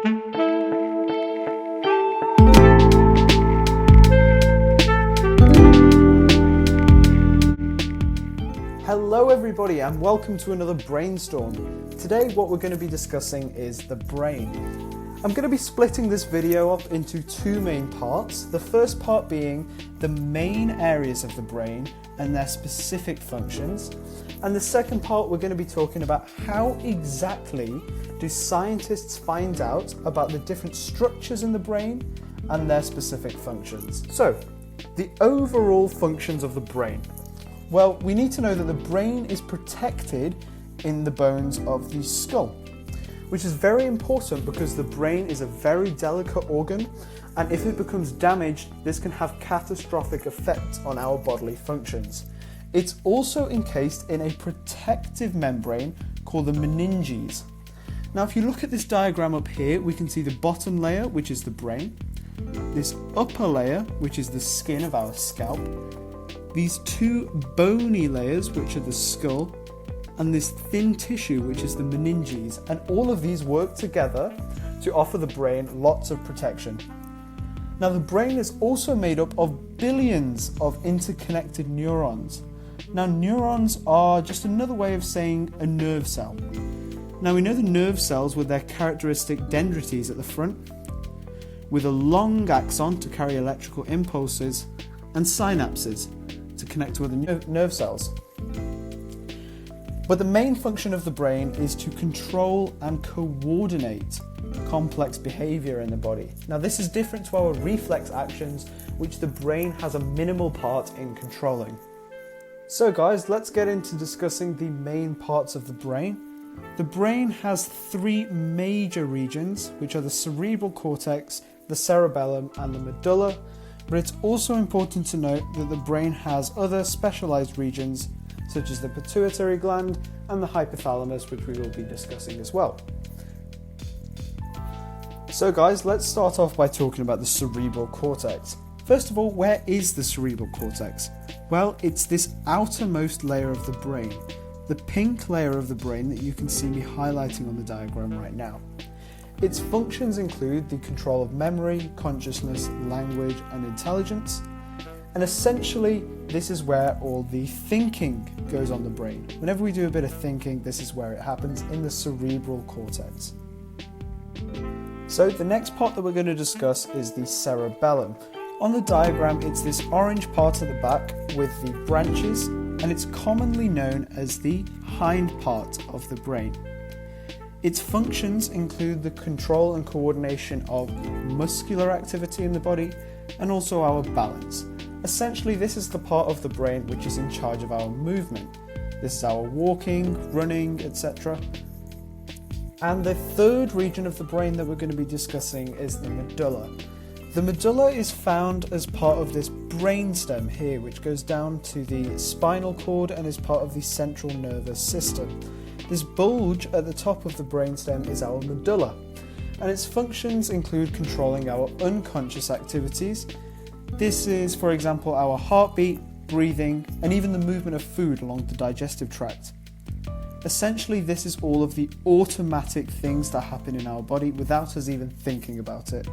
Hello everybody and welcome to another brainstorm. Today what we're going to be discussing is the brain. I'm going to be splitting this video up into two main parts. The first part being the main areas of the brain and their specific functions. And the second part we're going to be talking about how exactly do scientists find out about the different structures in the brain and their specific functions. So, the overall functions of the brain. Well, we need to know that the brain is protected in the bones of the skull, which is very important because the brain is a very delicate organ, and if it becomes damaged, this can have catastrophic effects on our bodily functions. It's also encased in a protective membrane called the meninges. Now, if you look at this diagram up here, we can see the bottom layer, which is the brain, this upper layer, which is the skin of our scalp, these two bony layers, which are the skull, and this thin tissue, which is the meninges, and all of these work together to offer the brain lots of protection. Now, the brain is also made up of billions of interconnected neurons. Now, neurons are just another way of saying a nerve cell. Now, we know the nerve cells with their characteristic dendrites at the front, with a long axon to carry electrical impulses, and synapses to connect to other nerve cells. But the main function of the brain is to control and coordinate complex behavior in the body. Now, this is different to our reflex actions, which the brain has a minimal part in controlling. So guys, let's get into discussing the main parts of the brain. The brain has three major regions, which are the cerebral cortex, the cerebellum, and the medulla. But it's also important to note that the brain has other specialized regions, such as the pituitary gland and the hypothalamus, which we will be discussing as well. So guys, let's start off by talking about the cerebral cortex. First of all, where is the cerebral cortex? Well, it's this outermost layer of the brain, the pink layer of the brain that you can see me highlighting on the diagram right now. Its functions include the control of memory, consciousness, language, and intelligence. And essentially, this is where all the thinking goes on the brain. Whenever we do a bit of thinking, this is where it happens, in the cerebral cortex. So the next part that we're going to discuss is the cerebellum. On the diagram, it's this orange part at the back with the branches, and it's commonly known as the hind part of the brain. Its functions include the control and coordination of muscular activity in the body and also our balance. Essentially, this is the part of the brain which is in charge of our movement. This is our walking, running, etc. And the third region of the brain that we're going to be discussing is the medulla. The medulla is found as part of this brainstem here, which goes down to the spinal cord and is part of the central nervous system. This bulge at the top of the brainstem is our medulla, and its functions include controlling our unconscious activities. This is, for example, our heartbeat, breathing, and even the movement of food along the digestive tract. Essentially, this is all of the automatic things that happen in our body without us even thinking about it.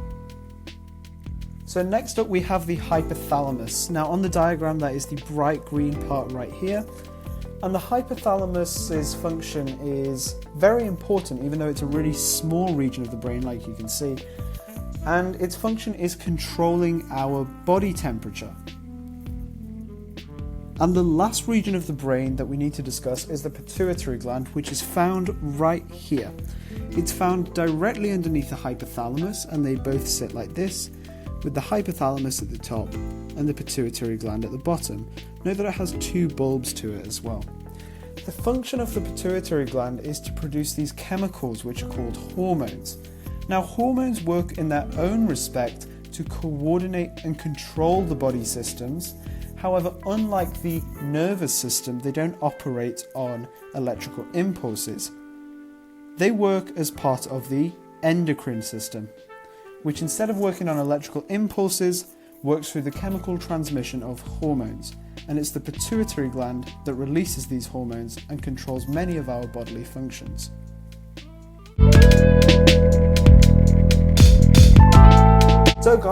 So next up we have the hypothalamus. Now on the diagram, that is the bright green part right here. And the hypothalamus's function is very important, even though it's a really small region of the brain, like you can see. And its function is controlling our body temperature. And the last region of the brain that we need to discuss is the pituitary gland, which is found right here. It's found directly underneath the hypothalamus, and they both sit like this, with the hypothalamus at the top and the pituitary gland at the bottom. Note that it has two bulbs to it as well. The function of the pituitary gland is to produce these chemicals which are called hormones. Now, hormones work in their own respect to coordinate and control the body systems. However, unlike the nervous system, they don't operate on electrical impulses. They work as part of the endocrine system, which instead of working on electrical impulses, works through the chemical transmission of hormones. And it's the pituitary gland that releases these hormones and controls many of our bodily functions.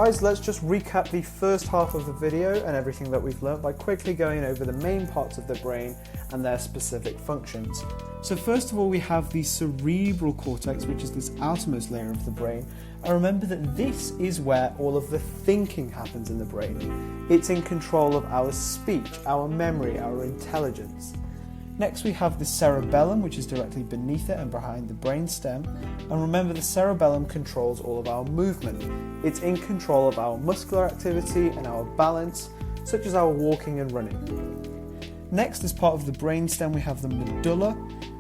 guys, let's just recap the first half of the video and everything that we've learned by quickly going over the main parts of the brain and their specific functions. So first of all, we have the cerebral cortex, which is this outermost layer of the brain. And remember that this is where all of the thinking happens in the brain. It's in control of our speech, our memory, our intelligence. Next we have the cerebellum, which is directly beneath it and behind the brainstem. And remember, the cerebellum controls all of our movement. It's in control of our muscular activity and our balance, such as our walking and running. Next, as part of the brainstem, we have the medulla,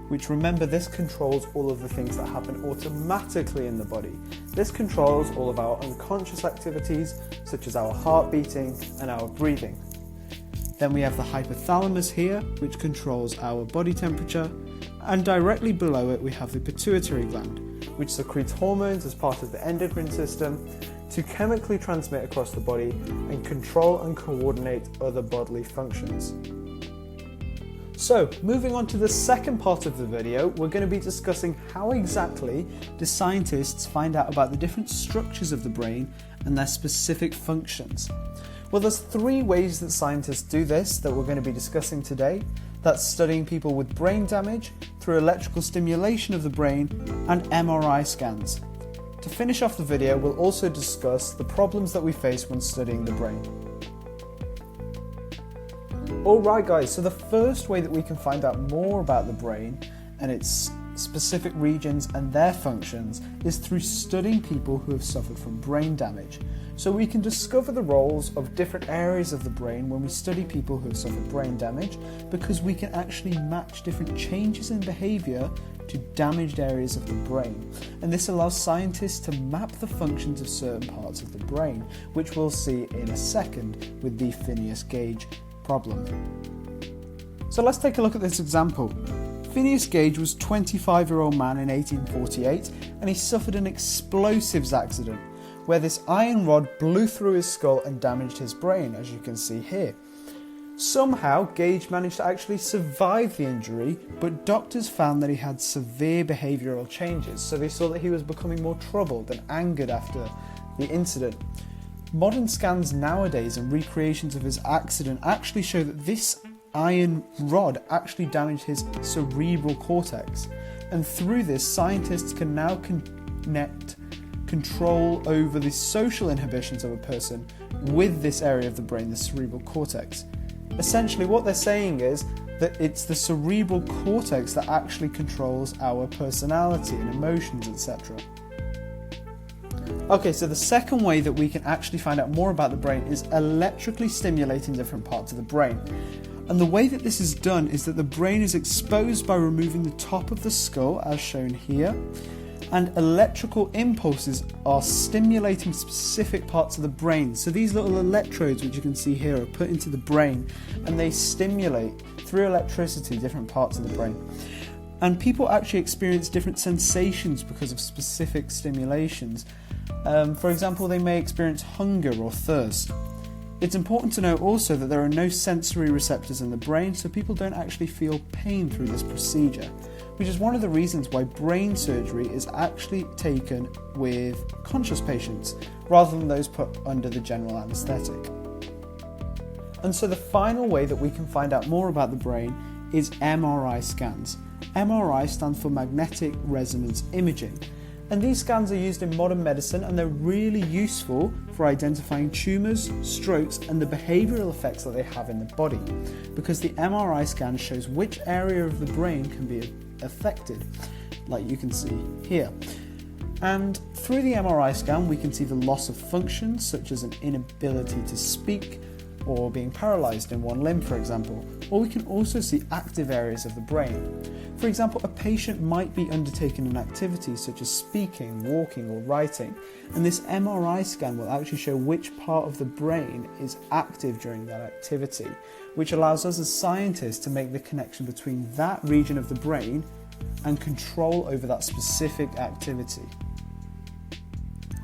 which, remember, this controls all of the things that happen automatically in the body. This controls all of our unconscious activities, such as our heart beating and our breathing. Then we have the hypothalamus here, which controls our body temperature, and directly below it we have the pituitary gland, which secretes hormones as part of the endocrine system to chemically transmit across the body and control and coordinate other bodily functions. So, moving on to the second part of the video, we're going to be discussing how exactly do scientists find out about the different structures of the brain and their specific functions. Well, there's three ways that scientists do this that we're going to be discussing today. That's studying people with brain damage, through electrical stimulation of the brain, and MRI scans. To finish off the video, we'll also discuss the problems that we face when studying the brain. Alright guys, so the first way that we can find out more about the brain and its specific regions and their functions is through studying people who have suffered from brain damage. So we can discover the roles of different areas of the brain when we study people who have suffered brain damage, because we can actually match different changes in behaviour to damaged areas of the brain. And this allows scientists to map the functions of certain parts of the brain, which we'll see in a second with the Phineas Gage problem. So let's take a look at this example. Phineas Gage was a 25-year-old man in 1848, and he suffered an explosives accident where this iron rod blew through his skull and damaged his brain, as you can see here. Somehow, Gage managed to actually survive the injury, but doctors found that he had severe behavioural changes, so they saw that he was becoming more troubled and angered after the incident. Modern scans nowadays and recreations of his accident actually show that this iron rod actually damaged his cerebral cortex, and through this, scientists can now connect control over the social inhibitions of a person with this area of the brain, the cerebral cortex. Essentially, what they're saying is that it's the cerebral cortex that actually controls our personality and emotions, etc. Okay, so the second way that we can actually find out more about the brain is electrically stimulating different parts of the brain. And the way that this is done is that the brain is exposed by removing the top of the skull, as shown here, and electrical impulses are stimulating specific parts of the brain. So these little electrodes, which you can see here, are put into the brain and they stimulate through electricity different parts of the brain. And people actually experience different sensations because of specific stimulations. For example, they may experience hunger or thirst. It's important to note also that there are no sensory receptors in the brain, so people don't actually feel pain through this procedure, which is one of the reasons why brain surgery is actually taken with conscious patients rather than those put under the general anaesthetic. And so the final way that we can find out more about the brain is MRI scans. MRI stands for magnetic resonance imaging. And these scans are used in modern medicine, and they're really useful for identifying tumours, strokes, and the behavioural effects that they have in the body, because the MRI scan shows which area of the brain can be affected, like you can see here. And through the MRI scan, we can see the loss of functions, such as an inability to speak, or being paralysed in one limb, for example. Or we can also see active areas of the brain. For example, a patient might be undertaking an activity such as speaking, walking, or writing, and this MRI scan will actually show which part of the brain is active during that activity, which allows us as scientists to make the connection between that region of the brain and control over that specific activity.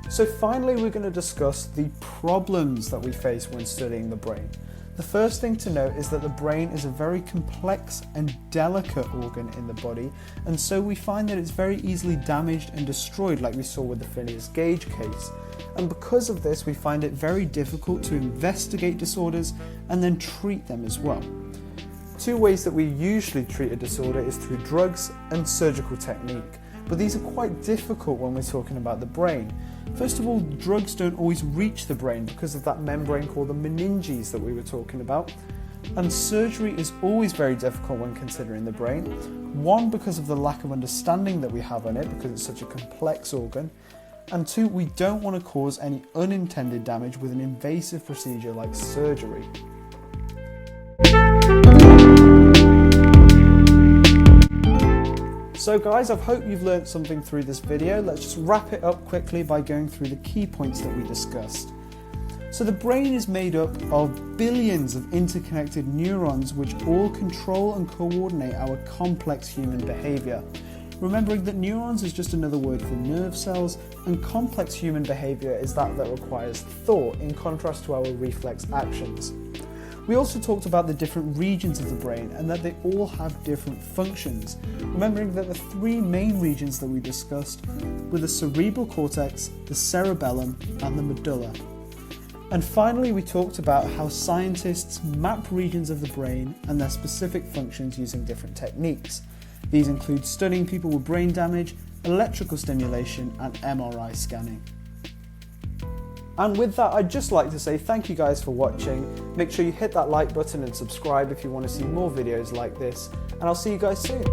So finally, we're going to discuss the problems that we face when studying the brain. The The first thing to note is that the brain is a very complex and delicate organ in the body, and so we find that it's very easily damaged and destroyed, like we saw with the Phineas Gage case. And because of this, we find it very difficult to investigate disorders and then treat them as well. Two ways that we usually treat a disorder is through drugs and surgical technique, but these are quite difficult when we're talking about the brain. First of all, drugs don't always reach the brain because of that membrane called the meninges that we were talking about. And surgery is always very difficult when considering the brain. One, because of the lack of understanding that we have on it, because it's such a complex organ. And two, we don't want to cause any unintended damage with an invasive procedure like surgery. So guys, I hope you've learned something through this video. Let's just wrap it up quickly by going through the key points that we discussed. So the brain is made up of billions of interconnected neurons which all control and coordinate our complex human behaviour. Remembering that neurons is just another word for nerve cells, and complex human behaviour is that requires thought in contrast to our reflex actions. We also talked about the different regions of the brain and that they all have different functions, remembering that the three main regions that we discussed were the cerebral cortex, the cerebellum and the medulla. And finally, we talked about how scientists map regions of the brain and their specific functions using different techniques. These include studying people with brain damage, electrical stimulation and MRI scanning. And with that, I'd just like to say thank you guys for watching. Make sure you hit that like button and subscribe if you want to see more videos like this, and I'll see you guys soon.